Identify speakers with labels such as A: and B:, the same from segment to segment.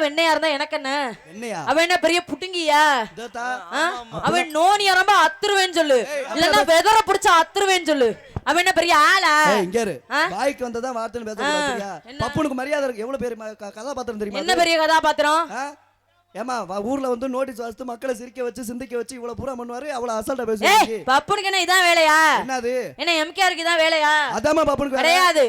A: வெண்ணையா இருந்தா எனக்கு என்ன?
B: என்னையா
A: அவன் என்ன பெரிய புட்டுங்கியா? அவன் நோனியா ரொம்ப அத்துருவேன்னு சொல்லு, இல்லன்னா வெதற புடிச்ச அத்துருவேன்னு சொல்லு. அவன் என்ன பெரிய ஆளா?
B: இங்க இரு, வாய்க்கு வந்ததா வார்த்தைன்னு பேசக்கூடாது. பப்புனுக்கு மரியாதை இருக்கு. எவ்வளவு பேர் கதாபாத்திரம் தெரியுமா?
A: என்ன பெரிய கதாபாத்திரம்?
B: ஏமா ஊர்ல வந்து நோட்டீஸ் வாசித்து மக்களை சிரிக்க வச்சு சிந்திக்க வச்சு இவ்வளவு பூரா பண்ணுவாரு. அவ்வளவு அசால்ட்டா பேசுவாரு.
A: பப்புனுக்கு என்ன இதான் வேலையா?
B: என்னது
A: என்ன எம்கேஆருக்கு இதான் வேலையா?
B: அதாமா பப்புனுக்கு
A: கிடையாது.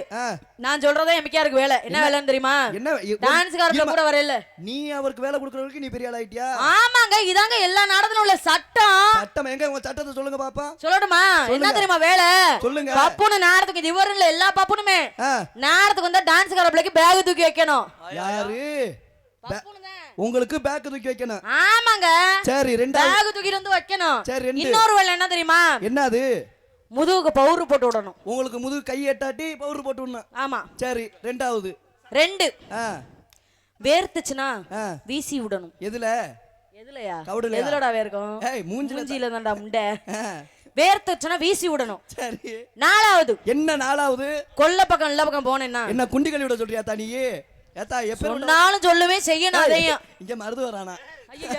A: நான் சொல்றதே எம்கேஆருக்கு வேலை. என்ன வேலைன்னு தெரியுமா?
B: என்ன
A: டான்ஸ்காரங்க கூட வரல.
B: நீ அவருக்கு வேலை கொடுக்கறதுக்கு நீ பெரிய ஆள் ஆயிட்டியா?
A: ஆமாங்க, இதாங்க எல்லா நாடகத்துல உள்ள சட்டம்.
B: சட்டம் எங்க? உங்க சட்டத்தை சொல்லுங்க பாப்பா.
A: சொல்லட்டுமா? என்ன தெரியுமா வேலை?
B: சொல்லுங்க.
A: பப்புனு நாடகத்துக்கு இது வரல. எல்லா பப்புனுமே நாடகத்துக்கு வந்தா டான்ஸ்கார பிள்ளைக்கு பேக் தூக்கி வைக்கணும்.
B: யாரு? உங்களுக்கு பேக் தூக்கி வைக்கணும்.
A: ஆமாங்க.
B: சரி, ரெண்டாவது
A: பேக் தூக்கிட்டு வந்து வைக்கணும்.
B: சரி,
A: இன்னொரு வேலை என்ன தெரியுமா?
B: என்னது?
A: முதுகுக்கு பவுடர் போட்டு விடணும்.
B: உங்களுக்கு முதுகு கை எட்டாட்டி பவுடர் போட்டு விடணும்.
A: ஆமா.
B: சரி, ரெண்டாவது
A: 2 வேர்த்துச்சுனா வீசி விடணும்.
B: எதுல?
A: எதுலயா?
B: கவுடுல.
A: எதுலடா வேர்க்கும்?
B: ஏய் மூஞ்சில
A: தான்டா முண்டை. வேர்த்துச்சுனா வீசி விடணும்.
B: சரி.
A: 4வது
B: என்ன 4வது?
A: கொல்ல பக்கம் இல்ல பக்கம் போனேன்னா
B: என்ன குண்டி கழி விட சொல்றியா தனியே? ஏத்தா எப்ப
A: சொன்னாலும் சொல்லுவே செய்யணும். அதையும்
B: இங்க மருது வரானா?
A: ஐயா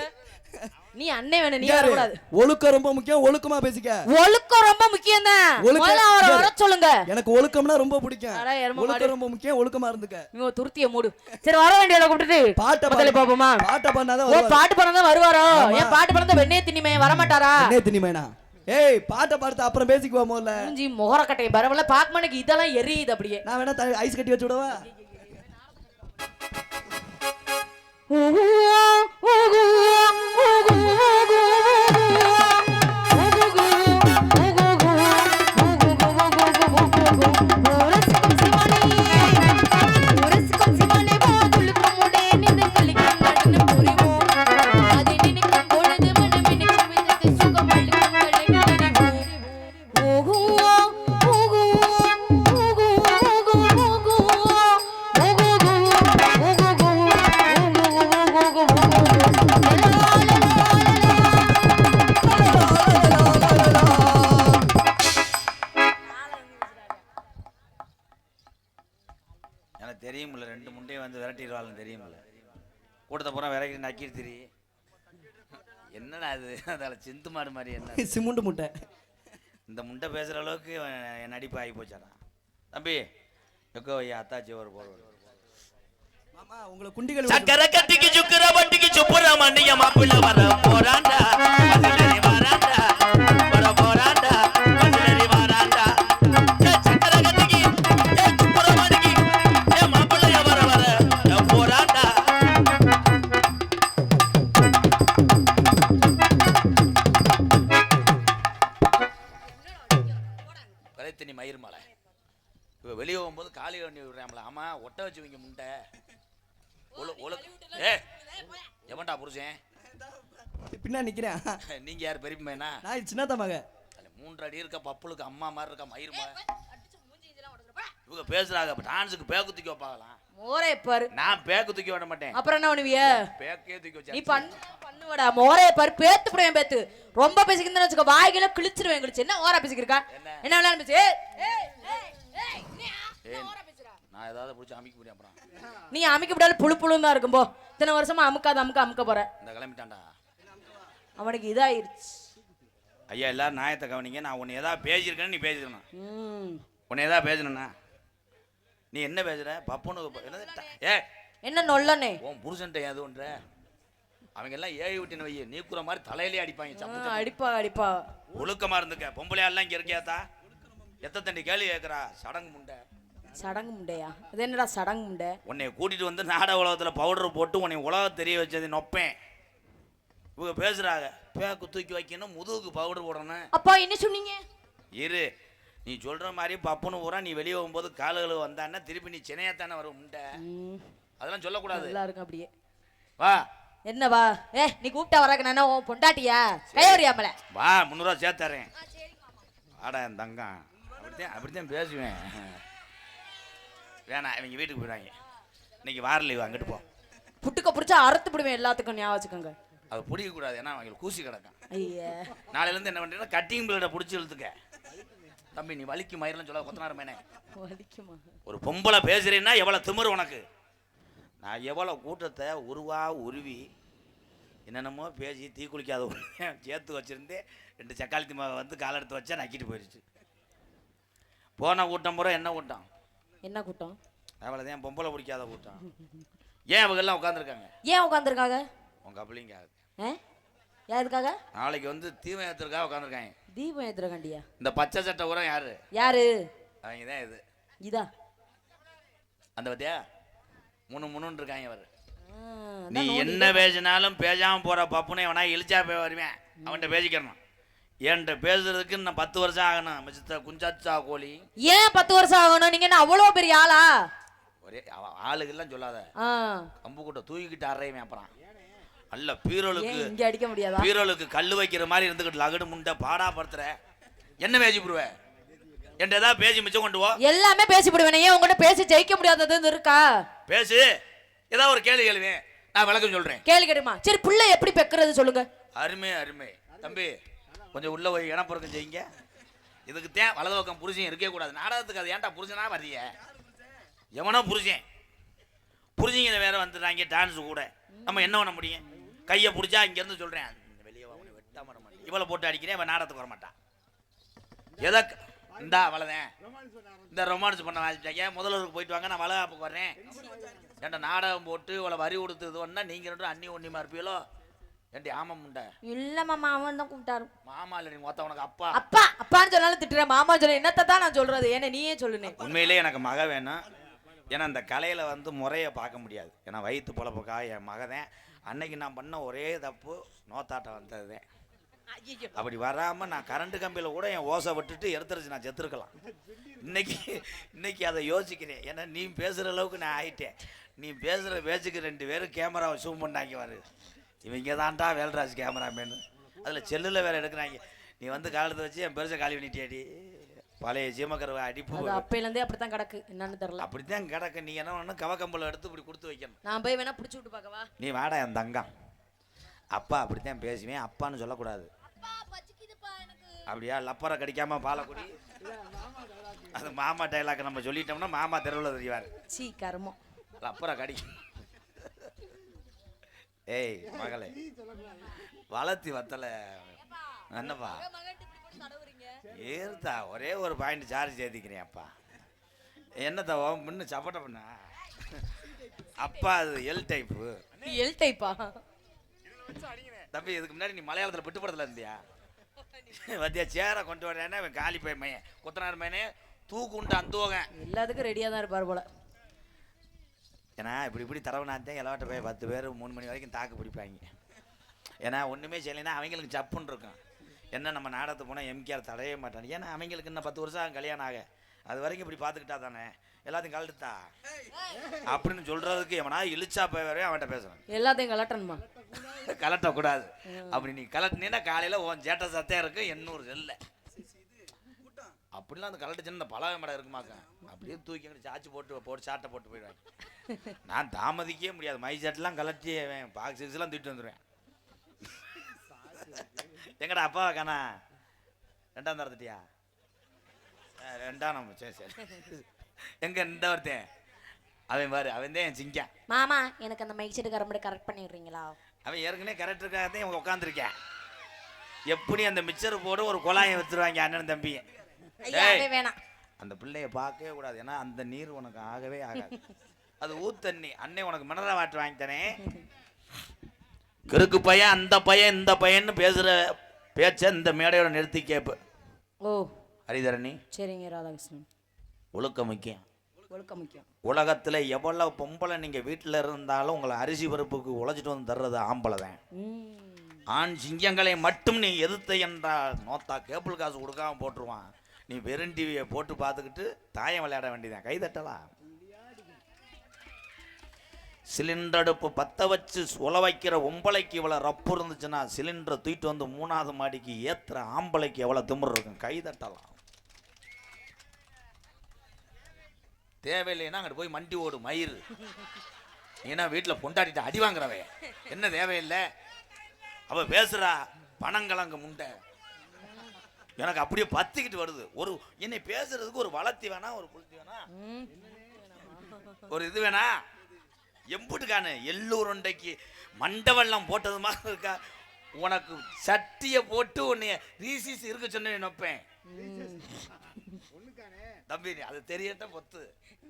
A: நீ அண்ணே வேணும், நீ வர கூடாது.
B: ஒழுக்கம் ரொம்ப முக்கியம். ஒழுக்கமா பேசிக்க.
A: ஒழுக்கம் ரொம்ப முக்கியம் தான். முதல்ல அவரை வர சொல்லுங்க.
B: எனக்கு ஒழுக்கம்னா ரொம்ப பிடிக்கும். ஒழுக்கம் ரொம்ப முக்கியம். ஒழுக்கமா இருந்துக்க.
A: நீ துருத்திய மூடு. சரி, வர வேண்டியத கூப்பிட்டு
B: பாட்ட
A: பாடல பாப்போமா?
B: பாட்ட பண்ணாதான்
A: வருவாரு. ஓ, பாட்டு பண்ணாதான் வருவாரோ? ஏன் பாட்டு பண்ணாத வெண்ணே திணிமே வர மாட்டாரா?
B: வெண்ணே திணிமேனா? ஏய் பாட்ட பாடுத்த அப்புறம் பேசிக்குவா முதல்ல.
A: மூஞ்சி மொகரக்கட்டை பரவல பாக்மனுக்கு இதெல்லாம் எரியுது அப்படியே.
B: நான் வேணா ஐஸ் கட்டி வச்சு விடவா?
C: தெரியுமில்ல, 2 முண்டையை வந்து விரட்டிடுவாள்னு தெரியுமில்ல. கூட்டத்தை பூரா விரட்டி நக்கிட்டு திரி. என்னடா அது? அதில் சிந்து மாடு மாதிரி என்ன
B: சிமுண்டு முட்டை.
C: இந்த முண்டை பேசுகிற அளவுக்கு என் நடிப்பு ஆகி போச்சாடா. தம்பி எக்கோ ஐயா அத்தாச்சி ஒரு போடுவார்.
B: மாமா உங்களை குண்டிகள்
C: சக்கரை கட்டிக்கு சுக்குற வண்டிக்கு சுப்புற மண்டிய மாப்பிள்ள வர போறாண்டா. வராண்டா வர போறாண்டா. வராண்டா சக்கரை கட்டிக்கு சுப்புற வண்டிக்கு மாப்பிள்ள வர போறாண்டா. கலைத்தனி மயிர் மலை இப்போ வெளியே போகும்போது காலி வண்டி விடுறாங்களா? ஆமா, ஒட்ட வச்சு வைங்க முண்டை. எவன்டா புருஷன்
B: பின்னா நிக்கிறேன்?
C: நீங்க யார்? பெரியப்பா?
B: நான் சின்னத்த மக.
C: 3 அடி இருக்க பப்புளுக்கு அம்மா மாதிரி இருக்க மயிர் மலை. இவங்க பேசுறாங்க டான்ஸுக்கு பேக்கு தூக்கி வைப்பாங்களாம்.
A: மோரே பாரு.
C: நான் பேக்கு தூக்கி விட மாட்டேன்.
A: அப்புறம் என்ன பண்ணுவிய?
C: பேக்கே தூக்கி வச்சா
A: நீ பண்ணுவடா. மோரே பாரு, பேத்து புடியேன் பேத்து. ரொம்ப பேசிக்கிந்தேன்னு வச்சுக்கோ, வாய்கள கிழிச்சிருவேன். கிழிச்சு என்ன ஓரா பேசிக்கிருக்கா? என்ன வேணாலும் பேசு.
C: நான் ஏதாவது பிடிச்சி அமுக்கி முடியும். அப்புறம்
A: நீ அமுக்கி விடாலும் புழு புழுன்னு தான் இருக்கும். போ, இத்தனை வருஷமா அமுக்க போற.
C: இந்த கிளம்பிட்டான்டா.
A: அவனுக்கு இதாயிருச்சு.
C: ஐயா எல்லாரும் நியாயத்தை கவனிங்க. நான் உன்னை ஏதாவது பேசியிருக்கேன்னு நீ பேசிக்கணும். உன்னை ஏதாவது பேசணும்னா நீ என்ன பேசுற? பப்புன்னு
A: என்ன நொல்லனே
C: உன் புருஷன்ட்ட ஏது ஒன்ற? அவங்க எல்லாம் ஏழு விட்டுன்னு வை. நீ கூற மாதிரி தலையிலே அடிப்பாங்க.
A: அடிப்பா
C: ஒழுக்கமா இருந்துக்க. பொம்பளையாலாம் இங்க இருக்கியாத்தா? எத்த தண்டி கேள்வி கேட்கறா? சடங்கு முண்டை.
A: சடங்கு முண்டையா? அது என்னடா சடங்கு முண்டை?
C: உன்னை கூட்டிட்டு வந்து நாடக உலகத்துல பவுடர் போட்டு உன்னை உலகம் தெரிய வச்சது நொப்பேன். இவங்க பேசுறாங்க பேக்கு தூக்கி வைக்கணும், முதுகுக்கு பவுடர் போடணும்.
A: அப்பா என்ன சொன்னீங்க?
C: இரு, நீ சொல்ற மாதிரி பப்புன்னு பூரா நீ வெளியே போகும்போது காலுகள் வந்தான்னா திருப்பி நீ சினையாத்தானே வரும் முண்டை. அதெல்லாம் சொல்லக்கூடாது.
A: நல்லா இருக்கும் அப்படியே.
C: வா.
A: என்ன வா? நீ கூப்பிட்டா வரக்கு நான் உன் பொண்டாட்டியா? கையறியாமல
C: வா, 300 ரூபா சேர்த்தறேன். ஆடா என் தங்கம். அப்படித்தான் பேசுவேன். வேணாம், இவங்க வீட்டுக்கு போயிடுவாங்க. இன்னைக்கு வார லீவு, அங்கிட்டு போ.
A: புட்டுக்க பிடிச்சா அறுத்து விடுவேன். எல்லாத்துக்கும் ஞாபகம் வச்சுக்கோங்க.
C: அது பிடிக்க கூடாது, ஏன்னா அவங்களுக்கு கூசி கிடக்கும்.
A: ஐயா,
C: நாளையிலேருந்து என்ன பண்ணுறேன்னா கட்டிங் பிளேட பிடிச்சி இழுத்துக்க. தம்பி நீ வலிக்கு மயிரெல்லாம் சொல்ல கொத்தனார் மேனே.
A: வலிக்குமா?
C: ஒரு பொம்பளை பேசுறேன்னா எவ்வளோ திமிரு உனக்கு? நான் எவ்வளோ கூட்டத்தை உருவி என்னென்னமோ பேசி தீ குளிக்காத சேர்த்து வச்சுருந்து 2 சக்காளத்தி மாவை வந்து காலை எடுத்து வச்சா நக்கிட்டு போயிடுச்சு. போன கூட்டம் பூரா என்ன கூட்டம்?
A: என்ன கூட்டம்?
C: அவ்வளோதான், பொம்பளை பிடிக்காத கூட்டம். ஏன் அவங்கெல்லாம் உட்காந்துருக்காங்க?
A: ஏன் உட்காந்துருக்காங்க?
C: உங்க அப்படிங்க
A: யாருக்காக?
C: நாளைக்கு வந்து தீபம் ஏற்றுறதுக்காக உட்காந்துருக்காங்க.
A: தீபம் ஏத்துறக்காண்டியா?
C: இந்த பச்சை சட்டை கூட யாரு? அவங்க தான்.
A: இதா
C: அந்த பத்தியா முன்னு இருக்காங்க அவர். நீ என்ன பேசினாலும் பேசாம போற பப்புனே வேணா இழிச்சா போய் வருவேன். அவன்கிட்ட பேசிக்கிறணும். என்கிட்ட பேசுறதுக்கு இன்னும் 10 வருஷம் ஆகணும். மிச்சத்தை குஞ்சாச்சா கோழி.
A: ஏன் 10 வருஷம் ஆகணும்? நீங்க என்ன அவ்வளோ பெரிய ஆளா?
C: ஒரே ஆளுகள்லாம் சொல்லாத. கம்பு கூட்ட தூக்கிக்கிட்டு அறையுவேன். அப்புறம் அல்ல பீரோலுக்கு
A: இங்க அடிக்க முடியாதா?
C: பீரோலுக்கு கல் வைக்கிற மாதிரி இருந்துக்கிட்டு லகடு முண்டை பாடா படுத்துற. என்ன பேசி போடுவேன்? என்கிட்ட ஏதாவது பேசி மிச்சம் கொண்டு போ. எல்லாமே
A: பேசி போடுவேன். ஏன் உங்ககிட்ட பேசி ஜெயிக்க முடியாதது இருக்கா?
C: பேசு. ஏதாவது ஒரு கேள்வி கேளுவேன், நான் விளக்கம் சொல்றேன்.
A: கேள்வி கேட்டுமா? சரி, புள்ள எப்படி பெக்கிறது சொல்லுங்க.
C: அருமை அருமை. தம்பி கொஞ்சம் உள்ள போய் இனப்பொருக்கம் செய்யுங்க. இதுக்கு தேன் வலது பக்கம் புருஷன் இருக்கே கூடாது நாடகத்துக்கு. அது ஏன்டா புருஷனா வர்றீங்க? எவனோ புருஷங்க வேற வந்துடுறாங்க டான்ஸு கூட. நம்ம என்ன பண்ண முடியும்? கையை பிடிச்சா இங்கேருந்து சொல்கிறேன் வெளியே வெட்டாம வர மாட்டேன். இவளை போட்டு அடிக்கிறேன், இவன் நாடகத்துக்கு வர மாட்டான். எதை இந்தா வளதேன் இந்த ரொமான்ஸ் பண்ண ஆரம்பிச்சாங்க. முதல்வருக்கு போயிட்டு வாங்க, நான் வளகாப்புக்கு வர்றேன். ஏன்டா நாடகம் போட்டு இவளை வரி கொடுத்து இது ஒன்றா நீங்கள் 2 அண்ணி ஒன்றிமா இருப்பீங்களோ? ஏண்டி ஆமாம் முண்டை?
A: இல்ல மாமா, அவன் தான் கூப்பிட்டாரு.
C: மாமா இல்லை, நீ மொத்த உனக்கு அப்பா.
A: அப்பான்னு சொன்னாலும் திட்டுறேன். மாமா சொல்ல என்னத்தை தான் நான் சொல்றது? ஏன்னா நீயே சொல்லுனே.
C: உண்மையிலே எனக்கு மக வேணும். ஏன்னா இந்த கலையில் வந்து முறையை பார்க்க முடியாது. ஏன்னா வயிற்று பொழப்புக்கா என் மகதான். அன்னைக்கு நான் பண்ண ஒரே தப்பு நோத்தாட்டம் வந்ததுதான். அப்படி வராமல் நான் கரண்ட் கம்பியில் கூட என் ஓசை விட்டுட்டு எடுத்துருச்சு, நான் செத்துருக்கலாம். இன்னைக்கு அதை யோசிக்கிறேன். ஏன்னா நீ பேசுகிற அளவுக்கு நான் ஆகிட்டேன். நீ பேசுகிற பேச்சுக்கு 2 பேரும் கேமராவை ஜூம் பண்ணாங்க வாரு. இவங்க தான்டா வேல்ராஜ் கேமராமேனு. அதில் செல்லில் வேறு எடுக்கிறாங்க. நீ வந்து காலத்தை வச்சு என் பெருசை காலி பண்ணிட்டியாடி. பழைய சீமக்கரவை அடிப்பு
A: அப்பையிலேருந்தே அப்படித்தான் கிடக்கு. என்னன்னு தெரியல.
C: அப்படித்தான் கிடக்கு. நீ என்ன பண்ணணும்? கவக்கம்பளம் எடுத்து இப்படி கொடுத்து வைக்கணும்.
A: நான் போய் வேணா பிடிச்சி விட்டு பார்க்கவா?
C: நீ வாடா என் தங்கம். அப்பா அப்படித்தான் பேசுவேன். அப்பான்னு சொல்லக்கூடாது. அப்படியா? லப்பரை கடிக்காம பாலக்குடி. அது மாமா டைலாக் நம்ம சொல்லிட்டோம்னா மாமா தெருவில் தெரிவார்.
A: சீ கர்மம்.
C: லப்பரை கடி. ஏய் மகளே, வளர்த்தி வத்தலை என்னப்பா ஏறுதா? ஒரே ஒரு பாயிண்ட் சார்ஜ் ஏற்றிக்கிறேன். அப்பா என்னத்தா முன்ன சப்பட்ட பண்ண? அப்பா அது எல் டைப்பு.
A: எல் டைப்பா?
C: தம்பி இதுக்கு முன்னாடி நீ மலையாளத்தில் பிட்டுப்படத்தில் இருந்தியா? வத்தியா சேரை கொண்டு வரேன்னா காலி போய் மையன் குத்தனார் மையனே தூக்குண்டு அந்தோக
A: எல்லாத்துக்கும் ரெடியாக தான் இருப்பார் போல.
C: ஏன்னா இப்படி தரவுனாத்தான் எல்லாவட்ட போய் 10 பேர் 3 மணி வரைக்கும் தாக்கு பிடிப்பாங்க. ஏன்னா ஒன்றுமே செய்யலைன்னா அவங்களுக்கு சப்புன்னு இருக்கும். என்ன நம்ம நாடகத்துக்கு போனால் எம்கேஆர் தடையே மாட்டாங்க. ஏன்னா அவங்களுக்கு இன்னும் 10 வருஷம் கல்யாணம் ஆக, அது வரைக்கும் இப்படி பார்த்துக்கிட்டா தானே எல்லாத்தையும் கலட்டுத்தா அப்படின்னு சொல்கிறதுக்கு எவனா இழிச்சா போய் வரையும் அவன்கிட்ட பேசுகிறான்.
A: எல்லாத்தையும் கலட்டணுமா?
C: கலட்டக்கூடாது. அப்படி நீ கலட்டினீன்னா காலையில் உன் சேட்டை சத்தையாக இருக்கும் 800 செல்ல. அப்படிலாம் அந்த கலட்டுச்சுன்னு இந்த பலகை மடம் இருக்குமாக்க அப்படியே தூக்கி சாச்சி போட்டு சாட்டை போட்டு போயிடுவாங்க. நான் தாமதிக்கவே முடியாது. மை சாட்டெலாம் கலட்டி பாக்ஸ் சிக்ஸ்லாம் தூக்கிட்டு வந்துடுவேன். எங்கடா அப்பா காணா? 2ஆம் தரத்துட்டியா? 2ஆம் நம்ம. சரி எங்க இந்த ஒருத்தன் அவன் பாரு, அவன் தான் என் சிங்கா.
A: மாமா எனக்கு அந்த மைக் செட்டு கரெக்ட் பண்ணிடுறீங்களா? அவன்
C: ஏற்கனவே கரெக்டுக்காகத்தான் இவங்க உட்காந்துருக்கேன். எப்படி அந்த மிக்சர் போட்டு ஒரு குழாயை வச்சிருவாங்க அண்ணன் தம்பி.
A: வேணாம்
C: அந்த பிள்ளைய பார்க்கவே கூடாது. ஏன்னா அந்த நீர் உனக்கு ஆகவே ஆகாது. அது ஊத்தண்ணி. அண்ணே உனக்கு மினரல் வாட்டர் வாங்கித்தானே. கிறுக்கு பையன் அந்த பையன் இந்த பையன்னு பேசுற பேச்ச இந்த மேடையோட நிறுத்தி கேப்பு.
A: ஓ
C: ஹரிதரணி.
A: சரிங்க ராதாகிருஷ்ணன்.
C: ஒழுக்கம் முக்கியம்.
A: ஒழுக்கம் முக்கியம்.
C: உலகத்துல எவ்வளவு பொம்பளை நீங்க வீட்டுல இருந்தாலும் உங்களை அரிசி பருப்புக்கு உழைச்சிட்டு வந்து தர்றது ஆம்பளை தான். ஆண் சிங்கங்களை மட்டும் நீ எதிர்த்த என்றால் நோத்தா கேபிள் காசு கொடுக்காம போட்டுருவான். நீ வெறும் டிவியை போட்டு பார்த்துக்கிட்டு தாயம் விளையாட வேண்டியதான். கைதட்டலாம். சிலிண்டர் அடுப்பு பற்ற வச்சு உல வைக்கிற ஒம்பளைக்கு இவ்வளோ ரப்பு இருந்துச்சுன்னா சிலிண்டரை தூக்கிட்டு வந்து 3ஆவது மாடிக்கு ஏற்றுற ஆம்பளைக்கு எவ்வளோ திமிர் இருக்கும். கைதட்டலாம். தேவையில்லைன்னா அங்கிட்டு போய் மண்டி ஓடு மயிறு. ஏன்னா வீட்டில் பொண்டாட்டிட்ட அடி வாங்குறவே என்ன தேவையில்லை. அவ பேசுறா பணங்கலங்க முண்டை. எனக்கு அப்படியே பத்திக்கிட்டு வருது. ஒரு என்னை பேசுறதுக்கு ஒரு வளர்த்தி வேணா, ஒரு புளுத்தி வேணா, ஒரு இது வேணா. எம்புட்டுக்கானு எள்ளூருண்டைக்கு மண்டவெல்லாம் போட்டது மாதிரி இருக்கா. உனக்கு சட்டியை போட்டு உன்னைய ரீசிஸ் இருக்க சொன்ன நொப்பேன் தம்பி. அது தெரியட்ட பொத்து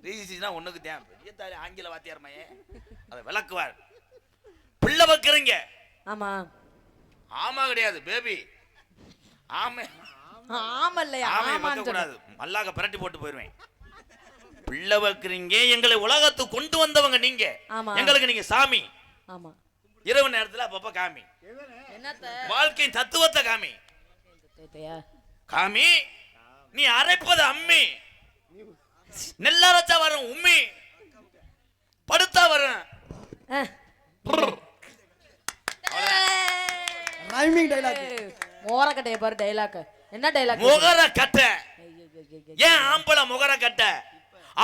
C: ரீசிஸ்னா ஒண்ணுக்கு தேவை. பெரிய தாலி ஆங்கில வாத்தியார்மையே அதை விளக்குவார். பிள்ளை வைக்கிறீங்க.
A: ஆமா
C: ஆமா கிடையாது பேபி. ஆமை
A: ஆமா இல்லையா?
C: ஆமை வைக்க கூடாது. மல்லாக பிரட்டி போட்டு போயிருவேன். பிள்ளை வைக்கிறீங்க. எங்களை உலகத்துக்கு கொண்டு வந்தவங்க நீங்க. எங்களுக்கு நீங்க சாமி.
A: ஆமா.
C: இரவு நேரத்துல அப்பப்ப காமி.
A: என்னத்த?
C: வாழ்க்கையின் தத்துவத்தை காமி. காமி. நீ அரைப்பது அம்மி. நெல்லரைச்சா வரும் உம்மி. படுத்தா வரும்.
B: Rhyming dialogue.
A: மோர கட்டைய பாரு டயலாக். என்ன டயலாக்?
C: முகர கட்ட. ஏன் ஆம்பளை முகர கட்ட?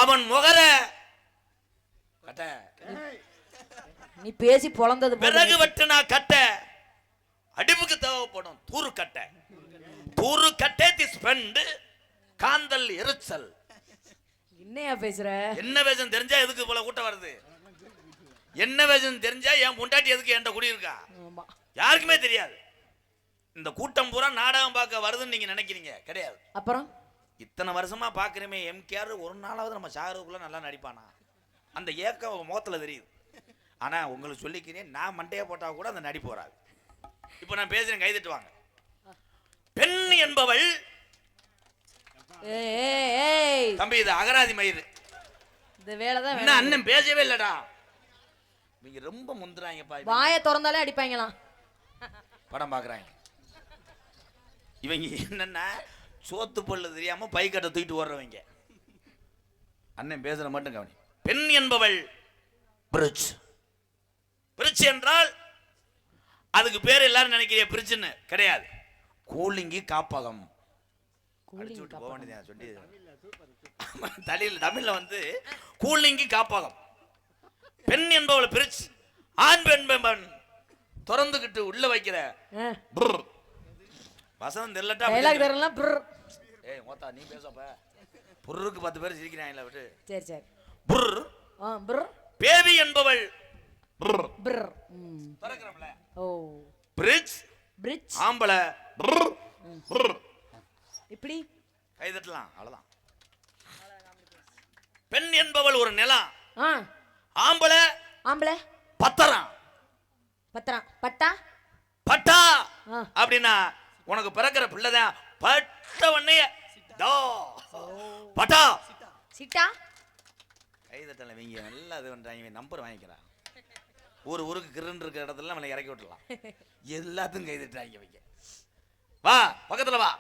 C: அவன் முகர கட்ட.
A: நீ பேசி பொளந்தது.
C: பிறகு வெட்டுனா கட்ட. அடிப்புக்கு தேவைப்படும் தூரு கட்ட. தூரு கட்டே திஸ் ஃப்ரெண்ட் காந்தல் எரிச்சல்.
A: என்னையா பேசுற?
C: என்ன வேஷம் தெரிஞ்சா எதுக்கு போல கூட்டம் வருது? என்ன வேஷம் தெரிஞ்சா என் பொண்டாட்டி எதுக்கு என்கிட்ட குடி இருக்கா? யாருக்குமே தெரியாது. இந்த கூட்டம் பூரா நாடகம் பார்க்க வருதுன்னு நீங்க நினைக்கிறீங்க. கிடையாது.
A: அப்புறம்
C: இத்தனை வருஷமா பாக்குறமே எம்கேஆர் ஒரு நாளாவது நம்ம சாகரதுக்குள்ள நல்லா நடிப்பானா? அந்த ஏக்கம் முகத்துல தெரியுது. ஆனா உங்களுக்கு சொல்லிக்கிறேன், நான் மண்டையை போட்டா கூட அந்த நடிப்பு வராது. இப்போ நான் பேசுறேன், கைதட்டு வாங்க. பெண் என்பவள் தம்பி இது அகராதி மயிறு.
A: இந்த வேலை தான்
C: என்ன அண்ணன் பேசவே இல்லடா. நீங்க ரொம்ப முந்துறாங்கப்பா.
A: வாயை திறந்தாலே அடிப்பாங்களாம்.
C: படம் பாக்குறாங்க. இவங்க என்னன்னா சோத்து பல்லு தெரியாம பைக்கட்டை தூக்கிட்டு ஓடுறவங்க. அண்ணன் பேசுற மட்டும் கவனி. பெண் என்பவள் பிரிட்ஜ். பிரிட்ஜ் என்றால் அதுக்கு பேர் எல்லாரும் நினைக்கிற பிரிட்ஜ்னு கிடையாது. கூலிங்கி காப்பகம். தமிழ்ல வந்து கூலிங்கி காப்பகம். பெண் என்பவள் பிரிட்ஜ். ஆண் பெண் திறந்துகிட்டு உள்ள வைக்கிற வசனம் தெரியலட்டா. ஏய் மொத்தா நீ பேசப்ப. புர்ருக்கு 10 பேர் சிரிக்கிறாங்கல விட்டு. சரி சரி. புர். புர். பேபி என்பவள் புர். புர். பறக்கறம்ல. ஓ. பிரிட்ஜ். பிரிட்ஜ். ஆம்பள. புர். புர். இப்படி கை தட்டலாம் அவ்வளவுதான். பெண் என்பவள் ஒரு நிலம். ஆம்பள. ஆம்பள. பத்தரம். பத்தரம். பட்டா. பட்டா அப்படின்னா உனக்கு பிறக்கிற பிள்ளைதான் பட்ட உடனே தோ பட்டா சிட்டா. கை தட்டல வீங்க நல்லா இது பண்றாங்க. நம்பர் வாங்கிக்கிறான். ஊருக்கு கிருன்னு இருக்கிற இடத்துல நம்மளை இறக்கி விட்டுலாம். எல்லாத்துக்கும் கை தட்டுறாங்க வைங்க. வா பக்கத்துல வா.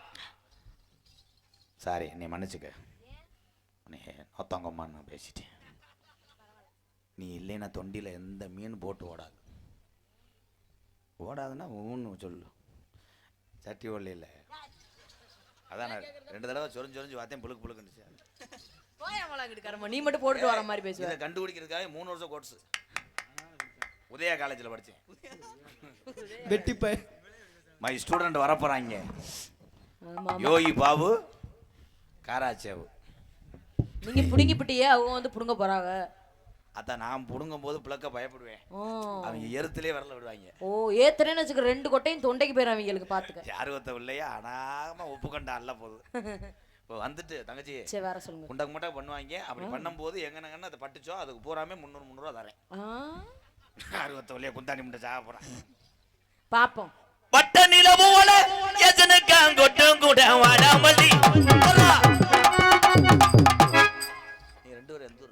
C: சாரி நீ மன்னிச்சுக்க. நீ நோத்தங்கம்மான்னு நான் பேசிட்டேன். நீ இல்லைன்னா தொண்டியில் எந்த மீன் போட்டு ஓடாது. ஓடாதுன்னா ஒன்று சொல்லு. சட்டி ஓடல இல்லை. அதான் 2 தடவை சொரிஞ்சு வார்த்தையும் புழுக்குந்துச்சு.
A: நீ மட்டும் போட்டுட்டு வர மாதிரி பேசுவேன்.
C: இதை கண்டுபிடிக்கிறதுக்காக 3 வருஷம் கோர்ஸ் உதயா காலேஜில் படித்தேன்.
B: வெட்டிப்ப
C: மை ஸ்டூடெண்ட் வரப்போறாங்க. யோகி பாபு காராச்சேவு.
A: நீங்க புடுங்கிப்பிட்டியே, அவங்க வந்து புடுங்க போறாங்க.
C: அதான் நான் புடுங்கும் போது பிளக்க பயப்படுவேன். அவங்க எருத்திலே வரல விடுவாங்க.
A: ஓ ஏத்துறேன்னு வச்சுக்க 2 கொட்டையும் தொண்டைக்கு போயிடும் அவங்களுக்கு. பாத்துக்க
C: யாரு ஒத்த இல்லையா அனாம உப்பு கண்டா அல்ல போகுது. இப்போ வந்துட்டு தங்கச்சி
A: சரி வேற சொல்லுங்க.
C: குண்டக்கு மட்டும் பண்ணுவாங்க. அப்படி பண்ணும்போது எங்கனங்கன்னு அதை பட்டுச்சோ அதுக்கு பூராமே 300 ரூபா தரேன். யாரு ஒத்த இல்லையா குந்தாணி முட்டை சாக போறேன்.
A: பாப்போம்.
C: பட்ட நிலவோல எதனுக்காங்கொட்டும் கூட வாடாமல்லி. நீ 2 பேரும் எந்த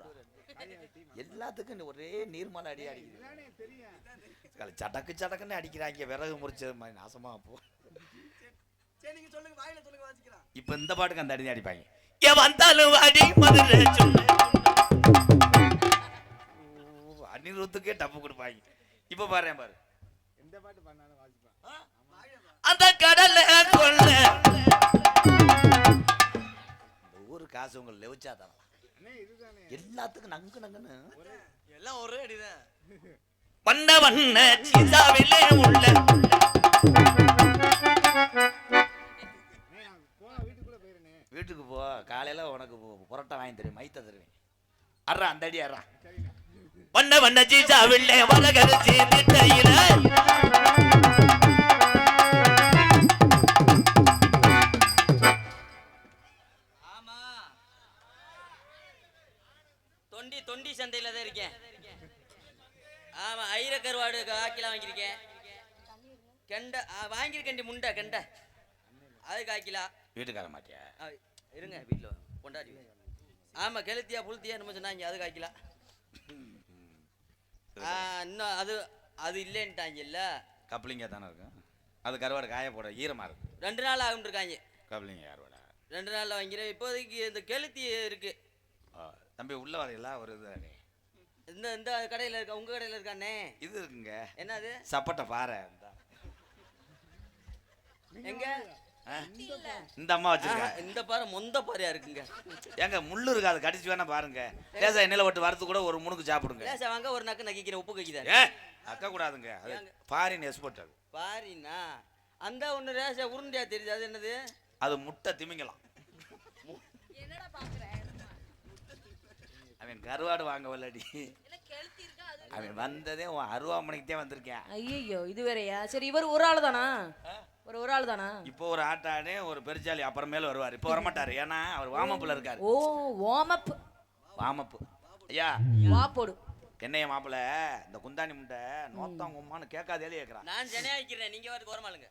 C: எல்லாத்துக்கும் ஒரே நீர்மலை அடி அடிக்குது. சடக்கு சடக்குன்னு அடிக்கிறாங்க. விறகு முறிச்சது மாதிரி நாசமா போ. இப்ப இந்த பாட்டுக்கு அந்த அடி அடிப்பாங்க. வந்தாலும் அடி மதுரை அனிருத்துக்கே டப்பு கொடுப்பாங்க. இப்ப பாரு பாரு அந்த கடலை கொள்ள ஊரு காசு உங்களை லெவச்சாதான் எல்லாத்துக்கும் நங்கு நங்குன்னு எல்லாம் ஒரே அடிதான். வண்ண வண்ண சீசாவிலே உள்ள வீட்டுக்கு போ. காலையில உனக்கு புரோட்டா வாங்கி தருவேன், மைத்த தருவேன். அறா அந்த அடி அறா வண்ண வண்ண சீசா வில்லே வரகரிசி திட்டையில
D: தொண்டி சந்தையில தான் இருக்கேன். ஆமா, ஐர கருவாடு காக்கிலாம் வாங்கியிருக்கேன். கெண்டை வாங்கியிருக்கேன். முண்டை கெண்டை அது காக்கிலா.
C: வீட்டுக்கார மாட்டியா?
D: இருங்க, வீட்டில் கொண்டாடி. ஆமா, கெளுத்தியா புளுத்தியா என்னமோ சொன்னாங்க, அது காக்கிலா. இன்னும் அது அது இல்லைன்ட்டாங்கல்ல.
C: கப்ளிங்க தானே இருக்கும். அது கருவாடு காய போட ஈரமா இருக்கு.
D: 2 நாள் ஆகும் இருக்காங்க.
C: கப்ளிங்க கருவாடா
D: 2 நாள்ல வாங்கிறேன். இப்போதைக்கு இந்த கெளுத்தி இருக்கு.
C: தம்பி உள்ள வரையில ஒரு இது
D: இந்த கடையில இருக்கா? உங்க கடையில இருக்கானே?
C: இது இருக்குங்க.
D: என்னது?
C: சப்பட்டை பாறை.
D: எங்க?
C: இந்த அம்மா வச்சிருக்காங்க.
D: இந்த பாறை மொந்த பாறையா இருக்குங்க.
C: ஏங்க முள்ளு இருக்காது, கடிச்சு வேணா பாருங்க. லேசா எண்ணெயில போட்டு வறுத்து கூட ஒரு முணுக்கு சாப்பிடுங்க.
D: லேசா வாங்க, ஒரு நக்கு நக்கிக்கிற உப்பு கக்கிதான்.
C: அக்க கூடாதுங்க. அது ஃபாரின் எக்ஸ்போர்ட். அது
D: பாரினா அந்த ஒண்ணு ரேசா உருண்டையா தெரியுது. அது என்னது?
C: அது முட்டை திமிங்கலாம். அவன் கருவாடு வாங்க வரலடி. அவன் வந்ததே அருவாமனைக்கு தான் வந்திருக்கேன்.
A: ஐயோ, இது வேறயா? சரி, இவர் ஒரு ஆள் தானா? ஒரு ஆள் தானா?
C: இப்போ ஒரு ஆட்டானே ஒரு பெருச்சாலி அப்புறமேல வருவார். இப்போ வரமாட்டாரு, ஏன்னா அவர் வாமப்புல இருக்காரு.
A: ஓ, வார்ம்
C: வாமப்பு ஐயா
A: வா போடு.
C: என்னைய மாப்பிள்ள இந்த குந்தாணி முண்டை நோத்தாங்கும்மான்னு கேட்காதே கேட்கறான்.
D: நான் ஜனையாக்கிறேன், நீங்க வந்து கோரமாளுங்க.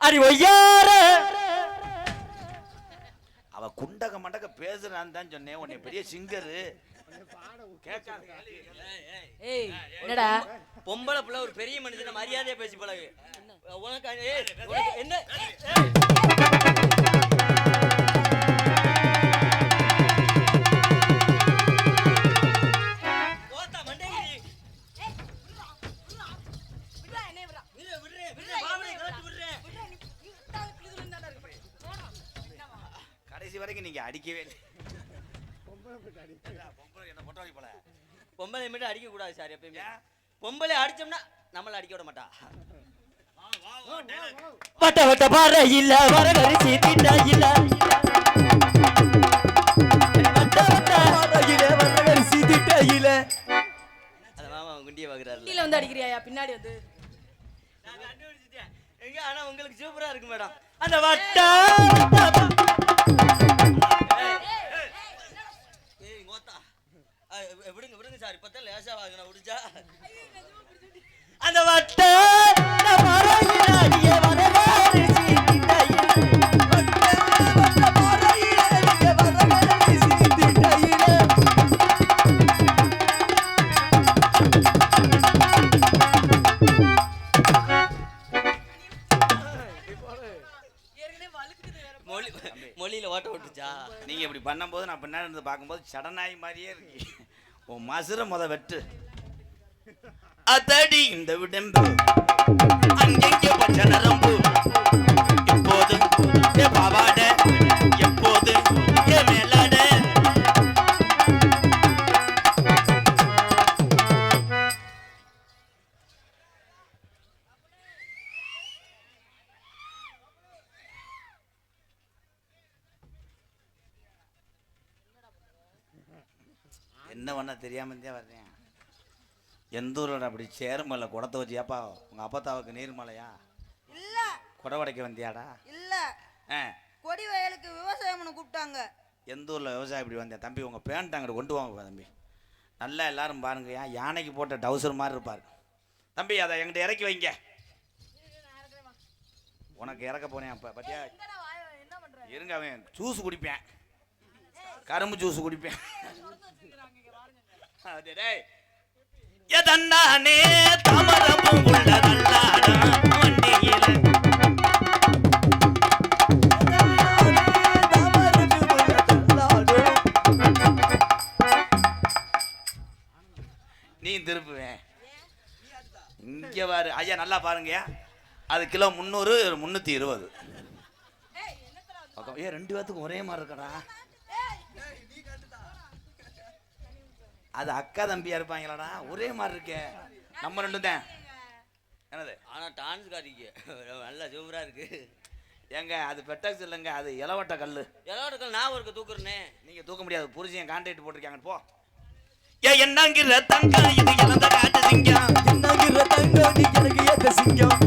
A: அடி ஒய்யார
C: அவ குண்டக மண்டக பேசுறான்னு தான் சொன்னேன். உன்னை பெரிய சிங்கரு கேட்காத.
A: ஏய், என்னடா
D: பொம்பளை புள்ள ஒரு பெரிய மனுஷன மரியாதையா பேசி பழகு. உனக்கு என்ன?
C: கடைசி வரைக்கும் நீங்க அடிக்கவே இல்லை.
D: பொம்பளை மட்டும் அடிக்க கூடாது சார். எப்பயுமே பொம்பளை அடிச்சோம்னா நம்மள அடிக்க விட மாட்டா.
E: வட்ட வட்ட பாறை இல்ல வரகரிசி திண்டா இல்ல. வட்ட வட்ட பாறை இல்ல வரகரிசி திண்டா இல்ல.
D: அத மாமா குண்டிய பாக்குறாரு.
A: கீழ வந்து அடிக்கிறியா? பின்னாடி வந்து
D: நான் கண்டுபிடிச்சிட்டேன். எங்க ஆனா உங்களுக்கு சூப்பரா இருக்கு மேடம்.
E: அந்த வட்ட
D: விடுங்க விடுங்க சார். இப்பதான் லேசா வாங்கின உடிச்சா.
E: அந்த வட்ட பாறை இல்ல அடிய வரகரிசி திண்டா இல்ல. வட்ட வட்ட பாறை இல்ல அடிய வரகரிசி திண்டா இல்ல.
D: மொழியில ஓட்ட விட்டுச்சா?
C: நீங்க இப்படி பண்ணும்போது நான் பின்னாடி இருந்து பார்க்கும்போது சடனாய் மாதிரியே இருக்கு. உன் மசுர முத வெட்டு. அதடி இந்த விடம்பு அங்கெங்கே பச்சை நரம்பு. இப்போது ஏ பாவாட, எப்போது ஏ மேலாட. என்ன பண்ண தெரியாம இருந்தே வர்றேன். எந்த ஊரோட அப்படி சேருமல்ல குடத்தை வச்சு. ஏப்பா உங்க அப்பத்தாவுக்கு நீர்மலையா?
F: இல்ல.
C: குடை உடைக்க வந்தியாடா?
F: இல்ல. கொடி வயலுக்கு விவசாயம் கூப்பிட்டாங்க.
C: எந்த ஊர்ல விவசாயம் இப்படி வந்தேன் தம்பி? உங்க பேண்ட் அங்கிட்ட கொண்டு வாங்க தம்பி. நல்லா எல்லாரும் பாருங்க. யானைக்கு போட்ட டவுசர் மாதிரி இருப்பாரு தம்பி. அதை எங்கிட்ட இறக்கி வைங்க. உனக்கு இறக்க போனேன் அப்ப பத்தியா? இருங்க, அவன் ஜூஸ் குடிப்பேன், கரும்பு ஜூஸ் குடிப்பேன். எதன்னானே தாமரப்பும் உள்ள நல்லாடா வண்டியில. நீ திருப்புவேன் இங்க பாரு ஐயா, நல்லா பாருங்க. அது கிலோ 300, 320. ஏ 2 பேத்துக்கும் ஒரே மாதிரி இருக்கடா. அது அக்கா தம்பியா இருப்பாங்களாடா, ஒரே மாதிரி இருக்கே. நம்ம 2 தான். என்னது?
D: ஆனா டான்ஸ் காரிக்கு நல்லா சூப்பரா இருக்கு.
C: ஏங்க அது பெட்டக்ஸ் இல்லைங்க, அது இலவட்ட கல்.
D: எல்லாருக்கும் நான் ஒருக்க தூக்குறேனே.
C: நீங்க தூக்க முடியாது. புருஷன் கான்ட்ராக்ட் போட்டிருக்காங்க. போ என்னங்கிற தங்கம் இது இழந்த காட்டு சிங்கம்
E: என்னங்கிற தங்கம் நீ எனக்கு ஏத்த சிங்கம்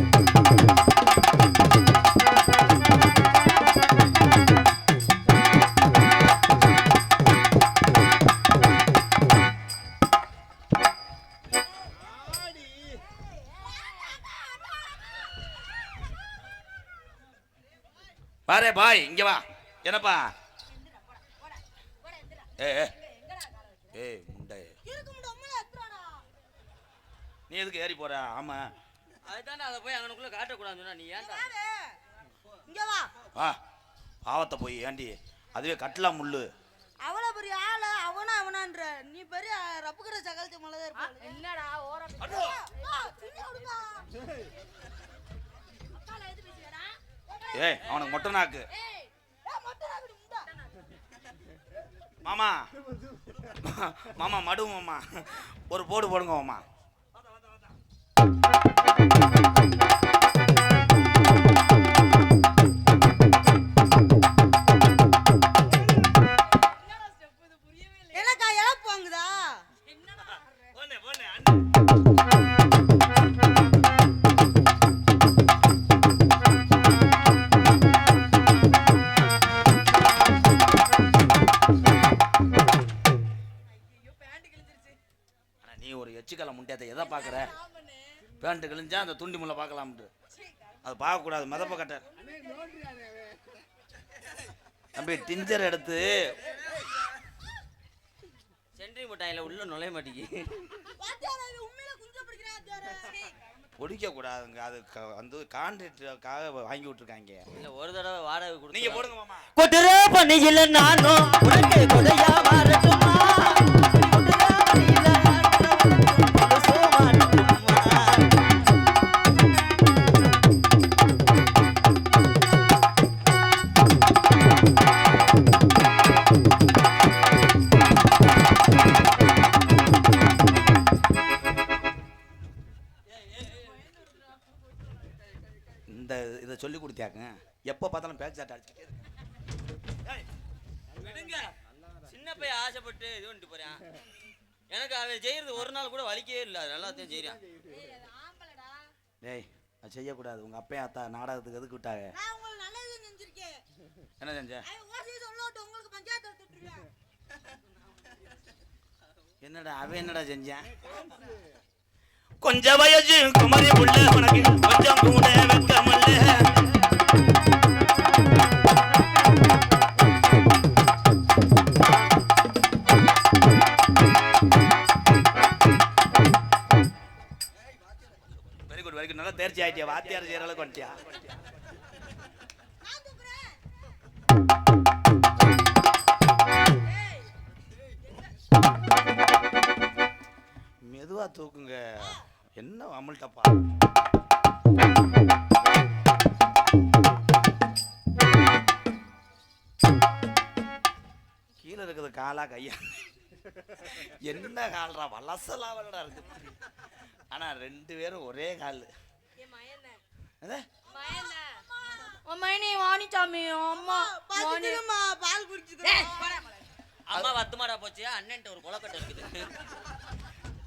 C: பாரே பாய் இங்க வா என்னப்பா முண்டை நீ எதுக்கு ஏறி போற ஆமா
D: அதுதான்டா அதை போய் அங்கனுக்குள்ள காட்டக்கூடாதுன்னு சொன்னா நீ ஏன்டா
F: இங்க வா
C: வா பாவத்தை போய் ஏண்டி அதுவே கட்டலா முள்ளு
F: அவ்வளோ பெரிய ஆளு அவனான்ற நீ பெரிய ரப்புக்கிற சகலத்து மலதான் இருப்ப என்னடா
C: ஏய் அவனுக்கு மொட்டை நாக்கு மாமா மாமா மடு மாமா ஒரு போடு போடுங்க மாமா
F: எனக்கா இழப்பு வாங்குதா
C: நீ ஒரு எச்சுக்கலை முண்டியத்தை எதை பார்க்குற பேண்ட்டு கிழிஞ்சா அந்த துண்டி முல்லை பார்க்கலாம்ட்டு அது பார்க்கக்கூடாது மிதப்ப கட்ட தம்பி டிஞ்சர் எடுத்து
D: சென்ட்ரி மிட்டாயில உள்ள நுழைய மாட்டேங்கி
C: பொடிக்க கூடாதுங்க அது வந்து கான்ட்ராக்டுக்காக வாங்கி விட்டுருக்காங்க
D: இல்ல ஒரு தடவை வாடகை கொடுத்து
C: நீங்க போடுங்க மாமா
E: கொட்டுற பண்ணியில நானும் உனக்கு கொடையா மாறட்டுமா கொட்டுற பண்ணியில
C: இந்த இதை சொல்லி கொடுத்தியாங்க எப்போ பார்த்தாலும் பேக் சாட் அடிச்சுட்டே
D: விடுங்க சின்ன பையன் ஆசைப்பட்டு இது பண்ணிட்டு போறேன் எனக்கு அவன் செய்யறது ஒரு நாள் கூட வலிக்கவே இல்லை நல்லாத்தையும் செய்யறான்
C: டேய் அது செய்யக்கூடாது உங்க அப்பையும் அத்தா நாடகத்துக்கு எதுக்கு விட்டாங்க
F: நான் உங்களுக்கு நல்லது செஞ்சிருக்கேன்
C: என்ன செஞ்ச
F: உங்களுக்கு பஞ்சாயத்து எடுத்துட்டுருக்கேன்
C: என்னடா அவன் என்னடா செஞ்சான் கொஞ்சம் வயசு குமரி புள்ள உனக்கு கொஞ்சம் கூட வெக்கமல்ல வெரி குட் வெரி குட் நல்லா தேர்ச்சி ஆயிட்டியா வாத்தியார் செய்யற அளவுக்கு வந்துட்டியா மெதுவா தூக்குங்க என்ன அமல்ட்டப்பா கீழே இருக்குது காலா கையா என்ன கால்ரா வலசலா வரடா இருக்கு ஆனா ரெண்டு பேரும் ஒரே கால்
A: மைனி வாணிச்சாமி அம்மா
F: பால் குடிச்சுது
D: அம்மா வத்துமாடா போச்சு அண்ணன்ட்ட ஒரு கொலக்கட்டை இருக்குது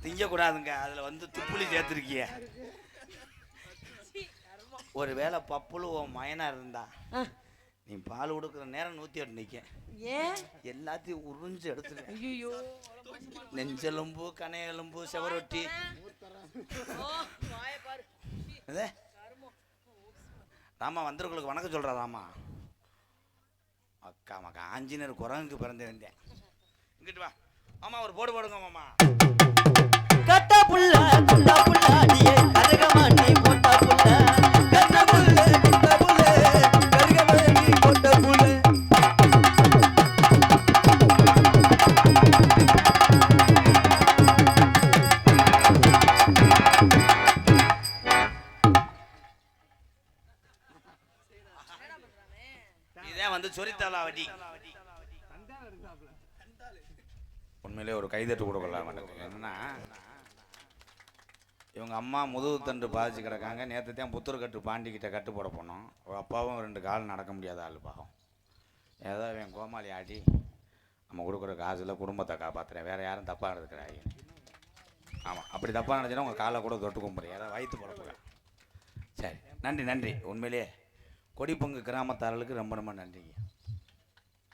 C: திங்கக்கூடாதுங்க அதுல வந்து துப்புளி சேர்த்துருக்கிய ஒரு வேளை பப்புளு உன் மயனா இருந்தா நீ பால் கொடுக்குற நேரம் 108 நிக்க
A: ஏன்
C: எல்லாத்தையும் உறிஞ்சு எடுத்துரு
A: ஐயோ
C: நெஞ்செலும்பு கனையெலும்பு செவரொட்டி ராமா வந்தவர்களுக்கு வணக்கம் சொல்றா ராமா அக்கா மக்கா ஆஞ்சநேயர் குரங்குக்கு பிறந்து வந்தேன் இங்கிட்டு வா மாமா ஒரு போடு போடுங்க மாமா
E: கட்ட புள்ள அடியே கருகமணி போட்ட புள்ள கட்ட புள்ள கருகமணி போட்ட புள்ள
C: இதே வந்து சொரித்தாளா வட்டி உண்மையிலே ஒரு கைதட்டு கொடுக்கலாம் என்னன்னா இவங்க அம்மா முதுகு தண்டு பாதிச்சு கிடக்காங்க நேற்று தான் புத்தூர்கட்டு பாண்டிக்கிட்ட கட்டு போட போனோம் அப்பாவும் 2 கால் நடக்க முடியாத ஆள் பாவம் ஏதோ இவன் கோமாளி ஆடி நம்ம கொடுக்குற காசில் குடும்பத்தை காப்பாற்றுறேன், வேறு யாரும் தப்பாக நடந்துக்கிறாங்க. ஆமாம், அப்படி தப்பாக நடந்துச்சுன்னா உங்கள் காலை கூட தொட்டு கும்பிட்றேன், யாராவது வயிற்று பழப்புங்க. சரி, நன்றி நன்றி. உண்மையிலேயே கொடிப்பங்கு கிராமத்தாரர்களுக்கு ரொம்ப ரொம்ப நன்றிங்க.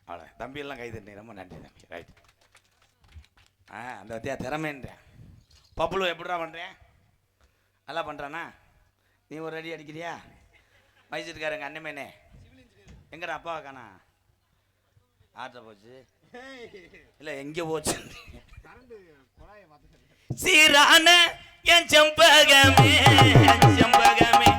C: அவ்வளோ தம்பியெல்லாம் கை தண்ணி, ரொம்ப நன்றி தம்பி. ரைட். அந்த வத்தியா திறமைன்றேன். பப்புளு எப்படிடா பண்ணுறேன்? நல்லா பண்ணுறானா? நீ ஒரு அடி அடிக்கிறியா? மைசூர்காரங்க அண்ணமேனே எங்கடா அப்பாவை காணா? ஆற்ற போச்சு இல்லை எங்கே போச்சு? சீரான என் செம்பகமே செம்பகமே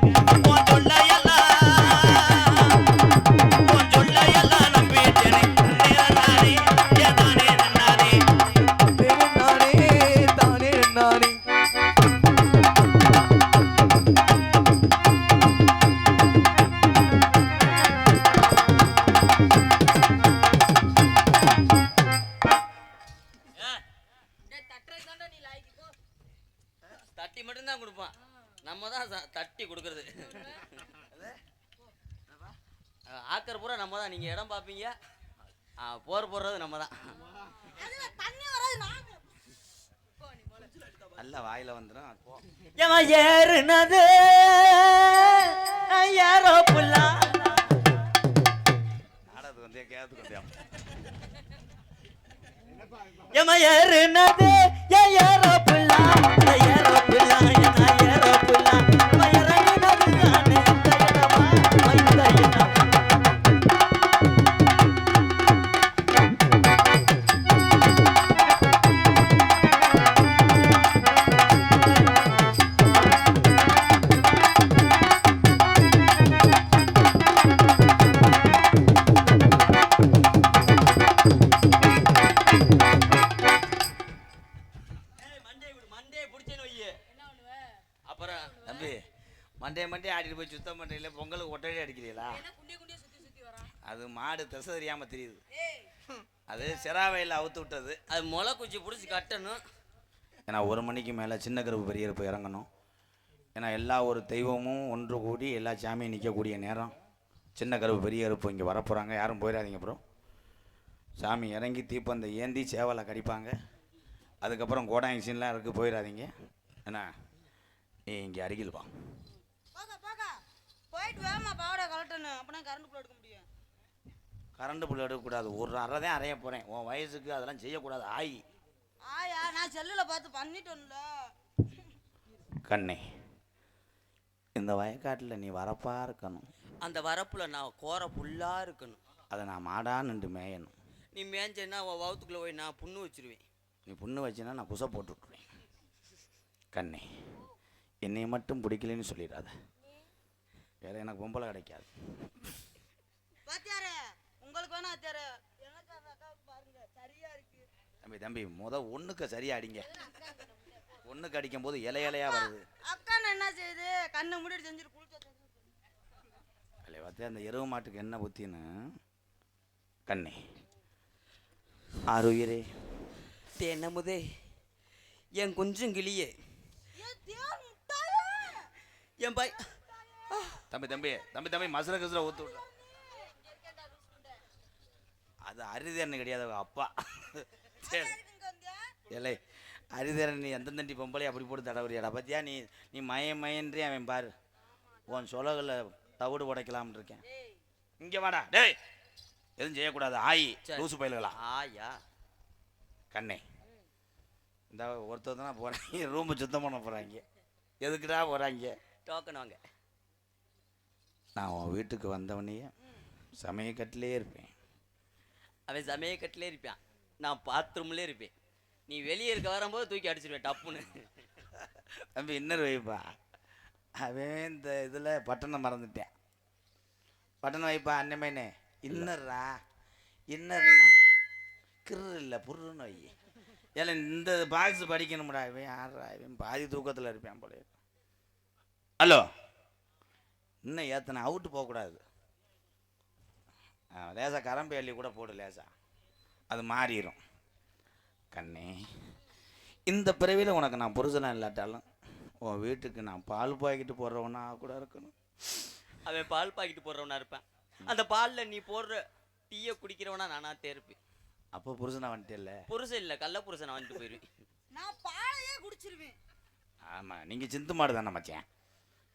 D: தட்டி மட்டும்தான் கொடுப்பான், நம்ம தான் தட்டி கொடுக்கறது. ஆக்கர் பூரா நம்ம தான். நீங்கள் இடம் பார்ப்பீங்க, போர் போடுறது நம்ம தான்.
F: தண்ணி வராது நாங்க
C: நல்லா வாயில் வந்துடும்.
E: ஏறுனது யாரோ புல்லா
C: நாடகத்துக்கு வந்தே கேத்துக்கு வந்தே
E: ஏறுனது யாரோ புல்லா யாரோ புல்லா யாரோ புல்லா மயரனது தானே தயனமா மைதயனா.
C: தம்பி மண்டே ஆடிட்டு போய் சுத்தம் பண்ணுறீங்களா? பொங்கலுக்கு ஒட்டடி அடிக்கிறீங்களா? அது மாடு திசை தெரியாமல் தெரியுது. அது சிராவையில் அவுத்து விட்டது.
D: அது முளை குச்சி பிடிச்சி கட்டணும்.
C: ஏன்னா 1 மணிக்கு மேலே சின்ன கருப்பு பெரிய கருப்பு இறங்கணும். ஏன்னா எல்லா ஒரு தெய்வமும் ஒன்று கூடி எல்லா சாமியும் நிற்கக்கூடிய நேரம். சின்ன கருப்பு பெரிய கருப்பு இங்கே வரப்போகிறாங்க, யாரும் போயிடாதீங்க. அப்புறம் சாமி இறங்கி தீப்பந்த ஏந்தி சேவலை கடிப்பாங்க. அதுக்கப்புறம் கோடாங்கிசின்லாம் இருக்குது, போயிடாதீங்க. ஏன்னா நீ இங்கே அருகில் வா.
F: போயிட்டு வேமா பாவடை கலட்டணும், அப்பனா கரண்ட் புல் எடுக்க முடியும்.
C: கரண்ட் புல் எடுக்கக்கூடாது, ஒரு அரை தான் அறைய போகிறேன். உன் வயசுக்கு அதெல்லாம் செய்யக்கூடாது.
F: ஆயா நான் செல்லில் பார்த்து பண்ணிட்டோம்ல.
C: கண்ணே, இந்த வயக்காட்டில் நீ வரப்பா இருக்கணும்.
D: அந்த வரப்புல நான் கோர புல்லாக இருக்கணும்.
C: அதை நான் மாடா நின்று மேயணும்.
D: நீ மேஞ்சேன்னா உன் வவுத்துக்குள்ளே போய் நான் புண்ணு வச்சிருவேன்.
C: நீ புண்ணு வச்சின்னா நான் புசை போட்டு விட்ருவேன். கண்ணே, என்னை மட்டும் பிடிக்கலன்னு சொல்லிடாத, வேற எனக்கு பொம்பளை கிடைக்காது.
F: பாத்தியாரே உங்களுக்கு வேணா அத்தியாரே, எனக்கு அந்த அக்காவுக்கு பாருங்க சரியா இருக்கு.
C: தம்பி ஒண்ணுக்கு சரியா அடிங்க. ஒண்ணுக்கு அடிக்கும் போது இலையா வருது.
F: அக்கா என்ன செய்யுது? கண்ணை மூடிட்டு செஞ்சுட்டு குளிச்சு
C: இல்லை பார்த்து அந்த எருவு மாட்டுக்கு என்ன புத்தின்னு. கண்ணே, ஆறுயிரே
D: தேனமுதே என் கொஞ்சம் கிளியே என் பாய். தம்பி மசுர கசுர ஊத்து விட்ற. அது அரிதரணி கிடையாது, அப்பா. சரி இல்லை, அரிதரணி எந்த தண்டி பொம்பளை அப்படி போட்டு தடவுறியாடா? பத்தியா நீ மயன்றே அவன் பாரு. உன் சொலகளை தவிடு உடைக்கலாம்னு இருக்கேன். இங்கே வாடா டேய், எதுவும் செய்யக்கூடாது. லூசு பயில்களா? ஆயா
C: கண்ணே, இந்த ஒருத்தர் தானே போகிறாங்க, ரூம்பு சுத்தம் பண்ண போகிறாங்க. எதுக்குடா போகிறாங்க?
D: டோக்கன் வாங்க.
C: நான் உன் வீட்டுக்கு வந்தவனே சமயக்கட்டிலே இருப்பேன்.
D: அவன் சமயக்கட்டிலே இருப்பான், நான் பாத்ரூம்லேயே இருப்பேன். நீ வெளியே இருக்க வரும்போது தூக்கி அடிச்சிருவேன் டப்புன்னு.
C: தம்பி இன்னர் வைப்பா. அவன் இந்த இதில் பட்டணம் மறந்துட்டேன். பட்டணம் வைப்பா அண்ணமேனே. இன்னர்ரா, இன்னர்னா கிரு இல்லை புருன்னு வை. ஏன்னா இந்த பாக்ஸ் படிக்கணும்டா. இவன் யாரா? இவன் பாதி தூக்கத்தில் இருப்பான் போல. ஹலோ, இன்னும் ஏத்தனை அவுட்டு போகக்கூடாது. லேசா கரம்பு அள்ளி கூட போடு, லேசா அது மாறிடும். கண்ணே, இந்த பிறவியில் உனக்கு நான் புருஷனாக இல்லாட்டாலும் உன் வீட்டுக்கு நான் பால் பாய்க்கிட்டு போடுறவனா கூட இருக்கணும்.
D: அவன் பால் பாய்க்கிட்டு போடுறவனா இருப்பேன். அந்த பாலில் நீ போடுற டீயை குடிக்கிறவனா நானாத்தே இருப்பேன். அப்போ புருஷனா வந்துட்டேல்ல?
E: புருஷன் இல்ல கள்ள புருஷனை வந்துட்டு போயிருவேன்.
F: நான் பாலையே குடிச்சிருவேன்.
D: ஆமா, நீங்க சிந்து மாடு தானே மச்சான்.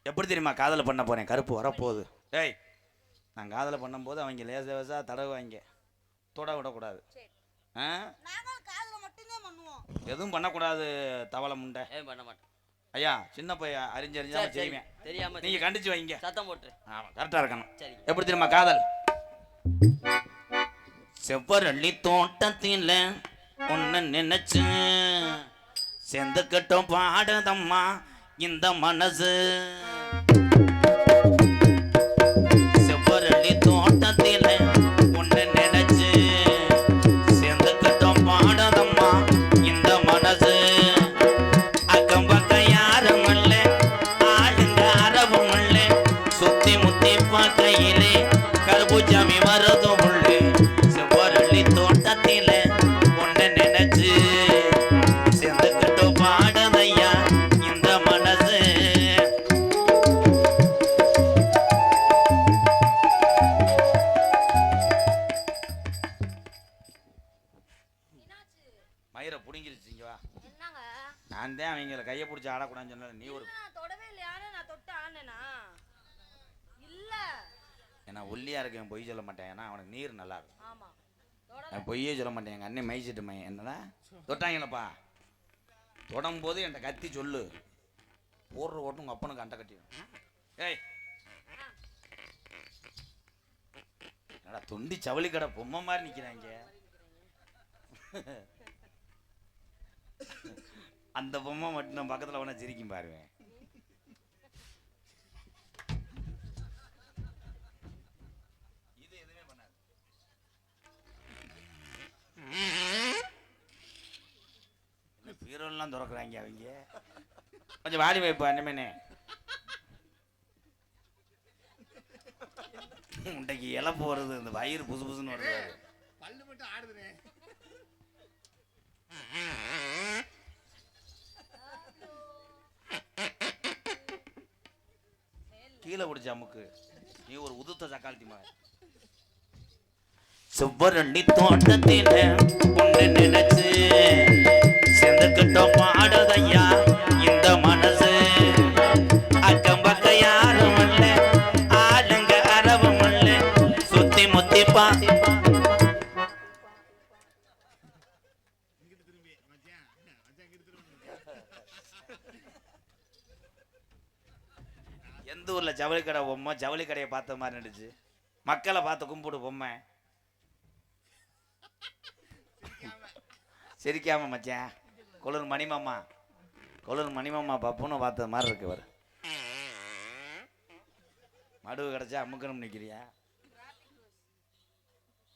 D: எப்படி தெரியுமா காதலை பண்ண போறேன்? கருப்பு வரப்போகுது. டேய், நான் காதலை பண்ணும்போது அவங்க லேசா தடவுவாங்க, தொட விடக்கூடாது.
F: நாங்கள் காதுல மட்டும்தான் பண்ணுவோம்.
D: எதுவும் பண்ணக்கூடாது. தவளை முண்டை
E: ஏன் பண்ண மாட்டேன்.
D: ஐயா, சின்ன பையன் அறிஞ்சாம செய்வேன்.
E: தெரியாம
D: நீங்க கண்டிச்சு வைங்க.
E: சத்தம் போட்டு.
D: ஆமா, கரெக்டா இருக்கணும்.
E: சரி.
D: எப்படி தெரியுமா காதல்? செவ்வரளி தோட்டத்தில ஒன்னு நினைச்சு செந்துக்கிட்டோம் பாடுதம்மா இந்த மனசு. செவ்வரளி தோட்டத்தில ஒன்னு நினைச்சு செந்துக்கிட்டோம் பாடுதம்மா இந்த மனசு. அக்கம் பக்கம் யாரும் இல்ல, ஆளுங்க அரபும் இல்ல, சுத்தி முத்தி பார்க்கையிலே கருபூச்சாமி வரதும் உள்ளு. செவ்வரளி தோட்டத்தில ஒன்னு நினைச்சு செந்துக்கிட்டோ பாடுதையா இந்த மனசு. மயிரை புடுங்கிருச்சிங்க வா. நான் தான் அவங்கள கையை பிடிச்சி ஆடக்கூடாதுன்னு சொன்னேன். நீ ஒரு
F: தொடவே இல்லையானே நான் தொட்டு ஆனேனா இல்ல.
D: ஏன்னா ஒல்லியா இருக்கேன், பொய் சொல்ல மாட்டேன். ஏன்னா அவனுக்கு நீர் நல்லா இருக்கும்.
F: ஆமா,
D: நான் பொய்யே சொல்ல மாட்டேன். எங்கள் அண்ணன் மைச்சிட்டு மை என்னடா தொட்டாங்களப்பா, தொடும் போது என்கிட்ட கத்தி சொல்லு, போடுற ஓட்டும் உங்கள் அப்பனுக்கு அண்டை கட்டிடும். ஏய், என்னடா தொண்டி சவளி கடை பொம்மை மாதிரி நிற்கிறாங்க. அந்த பொம்மை மட்டும் நான் பக்கத்தில் வேணா சிரிக்கும் பாருவேன். பீரோலாம் திறக்கிறாங்க அவங்க. கொஞ்சம் வாடி வைப்பா அண்ணமேனே. உண்டைக்கு இழப்பு வருது, இந்த வயிறு புசு புசுன்னு வருது.
G: பல்லு மட்டும் ஆடுதுனே.
D: கீழே பிடிச்ச அமுக்கு, நீ ஒரு உதுத்த சக்காலத்தி மாதிரி. செவ்வரளி தோட்டத்தில ஒன்று நினைச்சு செந்துக்கிட்டோம் பாடுதையா இந்த மனசு. அக்கம் பக்கம் யாரும் இல்ல, ஆளுங்க அரபும் இல்ல, சுத்தி முத்திப்பா. எந்த ஊர்ல ஜவுளி கடை பொம்மை ஜவுளி கடையை பார்த்த மாதிரி நடிச்சு மக்களை பார்த்து கும்பிடு பொம்மை. சிரிக்காம மச்சான், கொளூர் மணிமாமா பப்புன்னு பார்த்த மாதிரி இருக்கு. வரு மடுவு கிடைச்சா அமுக்கணும் நிற்கிறியா?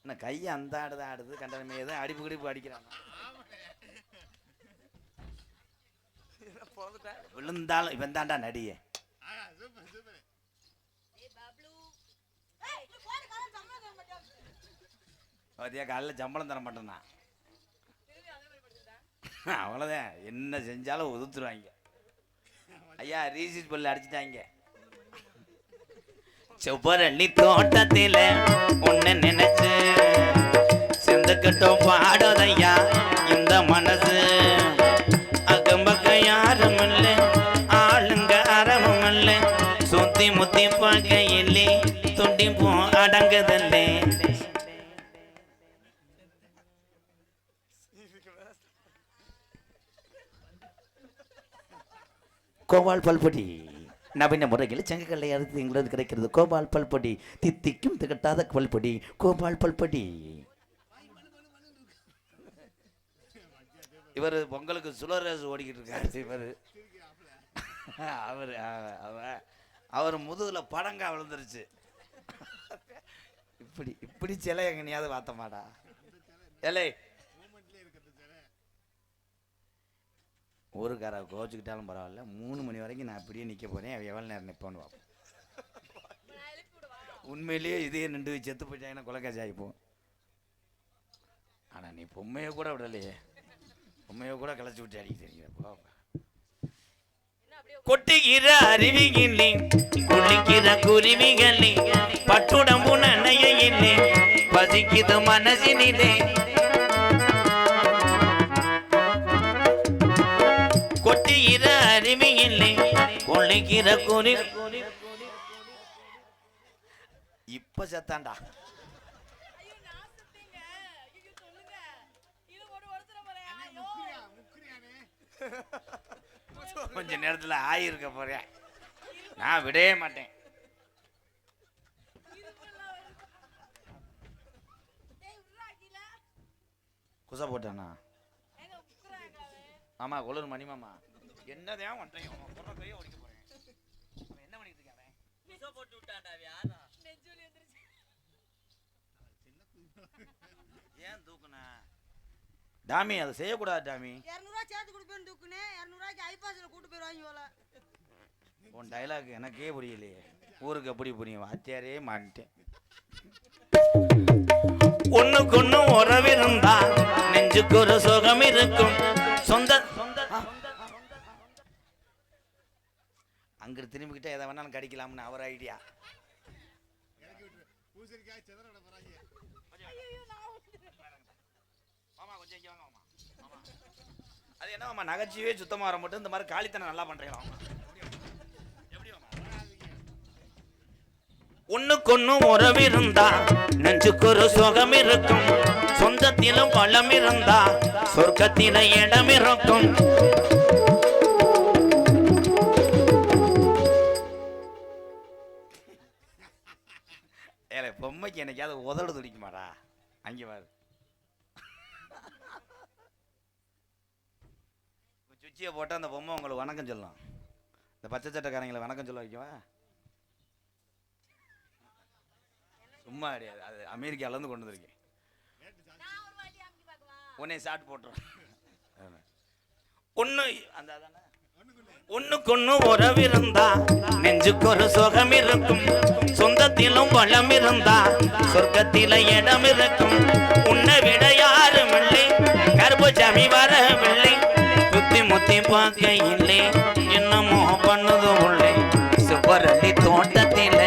D: என்ன கையை அந்த ஆடுது கண்டனமே எதுவும் அடிப்பு கிடிப்பு அடிக்கிறான். விழுந்தாலும் இவன் தாண்டா நடிய. காலையில் சம்பளம் தர மாட்டேன்னா அவ்வளோதான், என்ன செஞ்சாலும் ஒதுத்துருவாங்க. ஐயா ரீசீட் பல்லு அடிச்சுட்டாங்க. செவ்வரளி தோட்டத்தில ஒன்னு நினைச்சு செந்துக்கிட்டோம் பாடுதையா இந்த மனசு. அக்கம் பக்கம் யாரும் இல்ல, ஆளுங்க அரபும் இல்ல, சுத்தி முத்தி பார்க்கையிலே துண்டி போ அடங்குதல்லே. கோபால் பல்பொடி நவீன முறையில் செங்கக்கல்லை அறுத்து எங்களது கிடைக்கிறது. கோபால் பல்பொடி, தித்திக்கும் திகட்டாத பல்பொடி, கோபால் பல்பொடி. இவர் பொங்கலுக்கு சுழரேசு ஓடிக்கிட்டு இருக்காரு. இவர் அவர் முதுகுல படங்கா விழுந்துருச்சு. இப்படி சிலை எங்கனையாவது பார்த்த மாட்டா ஏலே. ஊருக்கார கோச்சுக்கிட்டாலும் பரவாயில்ல, 3 மணி வரைக்கும் நான் அப்படியே நிற்க போறேன். அவன் எவ்வளோ நேரம் நிற்பான்னு பார்ப்போம். உண்மையிலேயே இதே நின்று செத்து போயிட்டாங்கன்னா கொலைக்காட்சி ஆகிப்போம். ஆனால் நீ பொம்மையை கூட விடலையே, பொம்மையை கூட கிளச்சி விட்டு அடிக்க தெரியுறப்போ. கொட்டுகிற அருவிகளே, குளிக்கிற குருவிகளே, பட்டுடம்பு நனையிலே, பசிக்குது மனசினிலே, கொள்ளைக்கிற குருவி இப்ப செத்தாண்டா. கொஞ்ச நேரத்துல ஆயிருக்க போறேன், நான் விடவே மாட்டேன். குசை போட்டானா மாமா கொள்ளூர் மணி மாமா என்னதான் பண்றீங்க? கையை ஒடிக்க போறேன். என்ன பண்ணிட்டு இருக்காங்க? போட்டு விட்டாண்டா. ஏன் தூக்குனா டாமி? அதை செய்யக்கூடாது டாமி.
F: 200 ரூபாய் சேர்த்து கொடுப்பேன்னு தூக்குனேன். 200 ரூபாய்க்கு ஐபாஸ்ல கூட்டு போயிருவாங்க போல.
D: உன் டைலாக் எனக்கே புரியலையே. ஊருக்கு எப்படி புரியும்? வாத்தியாரே மாட்டேன். ஒண்ணுக்கு ஒண்ணு உறவிருந்தா நெஞ்சுக்கு ஒரு சுகம் இருக்கும். சொந்த அங்க திரும்பிக்கிட்ட எதை வேணாலும் கடிக்கலாம்னு அவர் ஐடியா. அது என்ன நகைச்சுவே சுத்தமா வர மட்டும் இந்த மாதிரி காலித்தனை நல்லா பண்றீங்களா? ஒண்ணுக்கொன்னு உறவிருந்தா நெஞ்சுக்கு ஒரு சுகம் இருக்கும். சொந்தத்திலும் பலம் இருந்தா சொர்க்கத்தில இடம் இருக்கும். ஏலே பொம்மைக்கு என்னைக்காவது உதடு துடிக்குமாடா? அங்கே பாரு, சுச்சியை போட்டால் அந்த பொம்மை உங்களுக்கு வணக்கம் சொல்லலாம். இந்த பச்சை சட்டைக்காரங்களை வணக்கம் சொல்ல வைக்கவா? சும்மா கிடையாது, அது அமெரிக்காவிலேருந்து கொண்டு வந்திருக்கேன். உன்னை சாப்பிட்டு போட்டுரும். ஒன்று அந்த ஒண்ணுக்கொன்னு உறவிருந்தா நெஞ்சுக்கு ஒரு சுகம் இருக்கும். சொந்தத்திலும் பலம் இருந்தா சொர்க்கத்தில இடம் இருக்கும். உன்னை விட யாரும் இல்லை, கர்ப்பசாமி வரவில்லை. சுத்தி முத்தி பார்க்க இல்லை, என்னமோ பண்ணது உள்ளே. சுவரளி தோட்டத்தில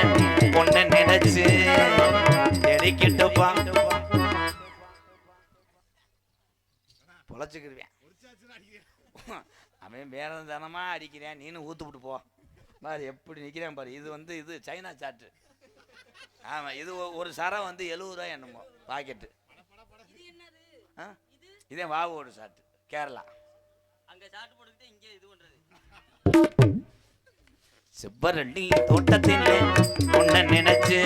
D: பொண்ணை நினைச்சு எரிக்கிட்டுப்பா பொழைச்சுக்கிருவேன். அவன் வேற தானமா அடிக்கிறேன், நீனும் ஊத்துவிட்டு போ பாரு எப்படி நிற்கிறேன் பாரு. இது சைனா சாட்டு. ஆமாம், இது ஒரு சரம் 70 ரூபாய் என்னமோ பாக்கெட்டு. இதே வாவோட சாட்டு, கேரளா. அங்கே சாட்டு போட்டுக்கிட்டே இங்கே இது பண்ணுறது. செவ்வரளி தோட்டத்தில் பொண்ணை நினைச்சு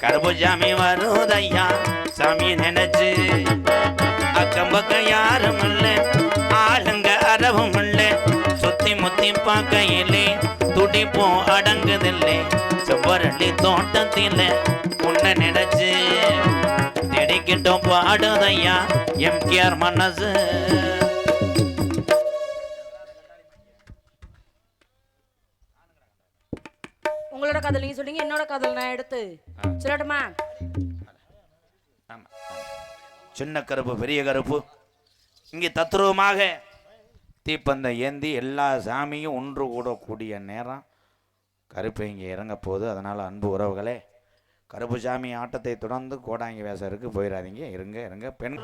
D: கருப்புசாமி வருதையா சாமி நினைச்சு. அக்கம் பக்கம் யாரும் இல்லை, ஆளுங்க அரவும் இல்லை. சுத்தி முத்தி பார்க்கையிலே துடிப்போம் அடங்குதில்லை. செவ்வரளி தோட்டத்தில் பொண்ணை நினைச்சு திடிக்கிட்டோம் பாடுதையா எம்கேஆர் மனசு.
A: உங்களோட காதல் நீங்க சொல்றீங்க, என்னோட காதல் நான் எடுத்து சொல்லட்டுமா?
D: சின்ன கருப்பு பெரிய கருப்பு இங்கே தத்ரூபமாக தீப்பந்த ஏந்தி எல்லா சாமியும் ஒன்று கூடக்கூடிய நேரம் கருப்பு இங்கே இறங்க போகுது. அதனால் அன்பு உறவுகளே, கருப்பு சாமி ஆட்டத்தை தொடர்ந்து கோடாங்கி வேசருக்கு போயிடாதீங்க. இருங்க பெண்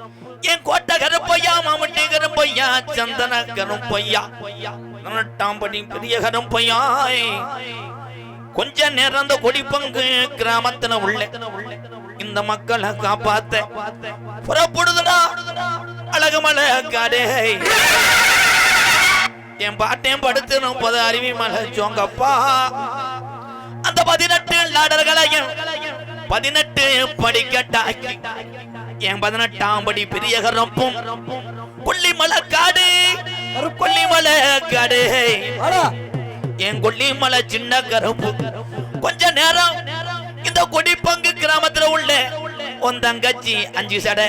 D: என் கோட்டை கருப்பையா, மாமட்டி கருப்பையா, சந்தன கருப்பையா, 18ஆம் படி பெரிய கருப்பையா. கொஞ்ச நேரம் அந்த கொடி பங்கு கிராமத்துல உள்ள இந்த மக்களை காப்பாத்த புறப்படுதுடா அழகுமலை காடே. என் பாட்டையும் படுத்து 30 அருவி மலை சோங்கப்பா. அந்த 18 லாடர்களையும் 18 படிக்கட்டாக்கி என் 18ஆம் படி பெரிய கருப்பும் கொல்லிமலை காடு, கொல்லிமலை காடு. என் கொல்லிமலை சின்ன கருப்பு கொஞ்ச நேரம் இந்த கொடி பங்கு கிராமத்துல உள்ள உன் தங்கச்சி 5 சடை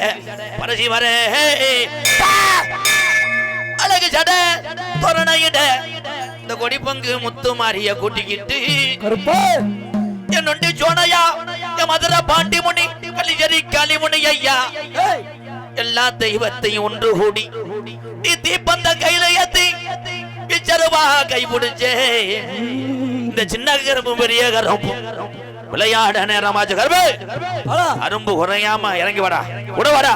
D: பரசி வர அழகு சடை தோரணையிட இந்த கொடி பங்கு முத்து மாறிய கூட்டிக்கிட்டு என் நொண்டி சோனையா, என் மதுரை பாண்டி முனி, கலிஜரி காளிமுனி ஐயா, எல்லா தெய்வத்தையும் ஒன்று கூடி நீ தீப்பந்த கையில ஏத்தி பிச்சருவா கை பிடிச்சே. இந்த சின்ன கருப்பு பெரிய கருப்பு விளையாட நேரமாச்சு. கருப்பு அரும்பு குறையாம இறங்கி வாடா, விட வாடா.